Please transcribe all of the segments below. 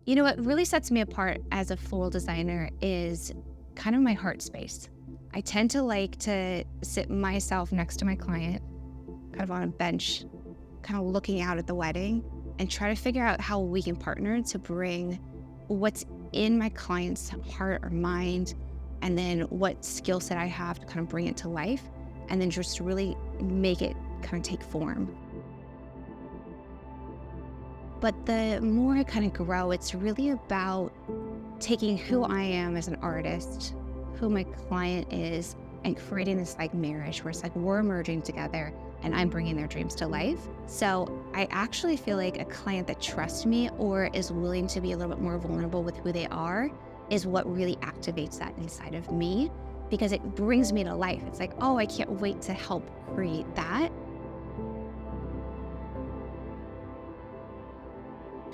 You know, what really sets me apart as a floral designer is kind of my heart space. I tend to like to sit myself next to my client, kind of on a bench, kind of looking out at the wedding and try to figure out how we can partner to bring what's in my client's heart or mind, and then what skill set I have to kind of bring it to life, and then just really make it kind of take form. But the more I kind of grow, it's really about taking who I am as an artist, who my client is, and creating this like marriage where it's like we're merging together and I'm bringing their dreams to life. So I actually feel like a client that trusts me or is willing to be a little bit more vulnerable with who they are is what really activates that inside of me, because it brings me to life. It's like, oh, I can't wait to help create that.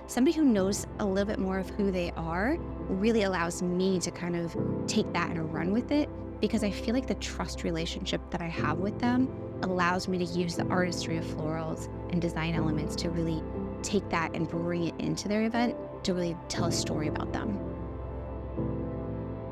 Somebody who knows a little bit more of who they are really allows me to kind of take that and run with it, because I feel like the trust relationship that I have with them allows me to use the artistry of florals and design elements to really take that and bring it into their event to really tell a story about them.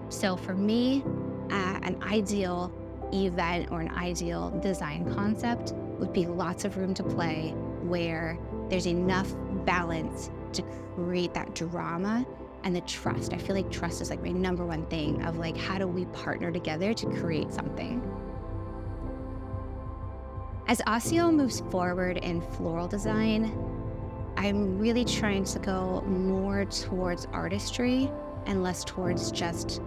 So for me, an ideal event or an ideal design concept would be lots of room to play where there's enough balance to create that drama and the trust. I feel like trust is like my number one thing of like, how do we partner together to create something? As Osseo moves forward in floral design, I'm really trying to go more towards artistry and less towards just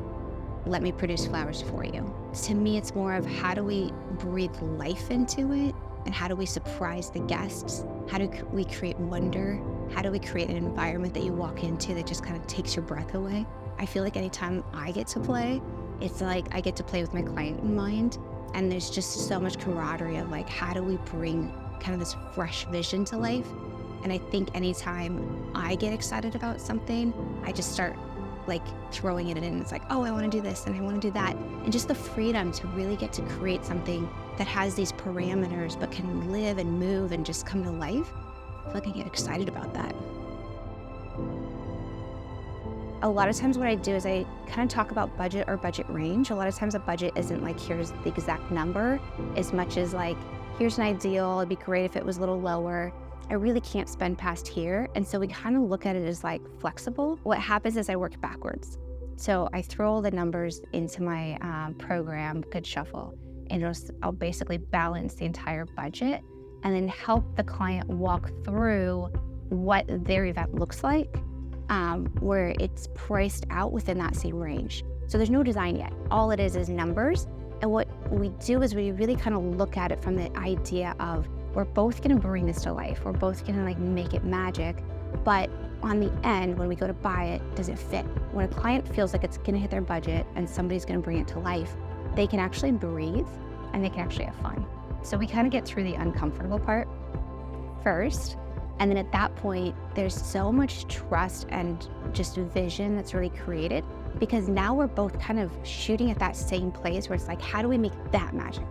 let me produce flowers for you. To me, it's more of how do we breathe life into it, and how do we surprise the guests? How do we create wonder? How do we create an environment that you walk into that just kind of takes your breath away? I feel like anytime I get to play, it's like I get to play with my client in mind. And there's just so much camaraderie of like, how do we bring kind of this fresh vision to life? And I think anytime I get excited about something, I just start like throwing it in. It's like, oh, I want to do this and I want to do that. And just the freedom to really get to create something that has these parameters but can live and move and just come to life. I feel like I get excited about that. A lot of times what I do is I kind of talk about budget or budget range. A lot of times a budget isn't like, here's the exact number, as much as like, here's an ideal, it'd be great if it was a little lower. I really can't spend past here. And so we kind of look at it as like flexible. What happens is I work backwards. So I throw all the numbers into my program, Good Shuffle, and I'll basically balance the entire budget and then help the client walk through what their event looks like, where it's priced out within that same range. So there's no design yet. All it is numbers. And what we do is we really kind of look at it from the idea of we're both gonna bring this to life. We're both gonna like make it magic. But on the end, when we go to buy it, does it fit? When a client feels like it's gonna hit their budget and somebody's gonna bring it to life, they can actually breathe and they can actually have fun. So we kind of get through the uncomfortable part first. And then at that point, there's so much trust and just vision that's really created, because now we're both kind of shooting at that same place where it's like, how do we make that magic?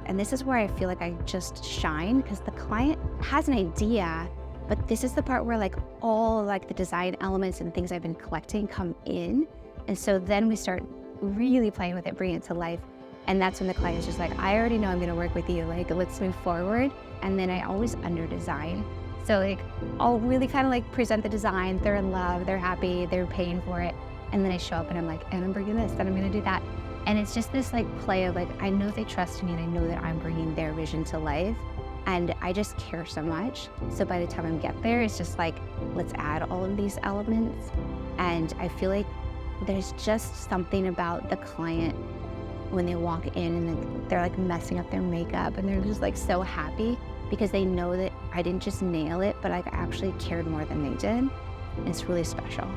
And this is where I feel like I just shine, because the client has an idea, but this is the part where like all like the design elements and things I've been collecting come in. And so then we start really playing with it, bringing it to life. And that's when the client is just like, I already know I'm gonna work with you, like let's move forward. And then I always under design. So like, I'll really kind of like present the design, they're in love, they're happy, they're paying for it. And then I show up and I'm like, and I'm bringing this, then I'm gonna do that. And it's just this like play of like, I know they trust me and I know that I'm bringing their vision to life. And I just care so much. So by the time I get there, it's just like, let's add all of these elements. And I feel like there's just something about the client when they walk in and they're like messing up their makeup and they're just like so happy, because they know that I didn't just nail it, but I actually cared more than they did. And it's really special.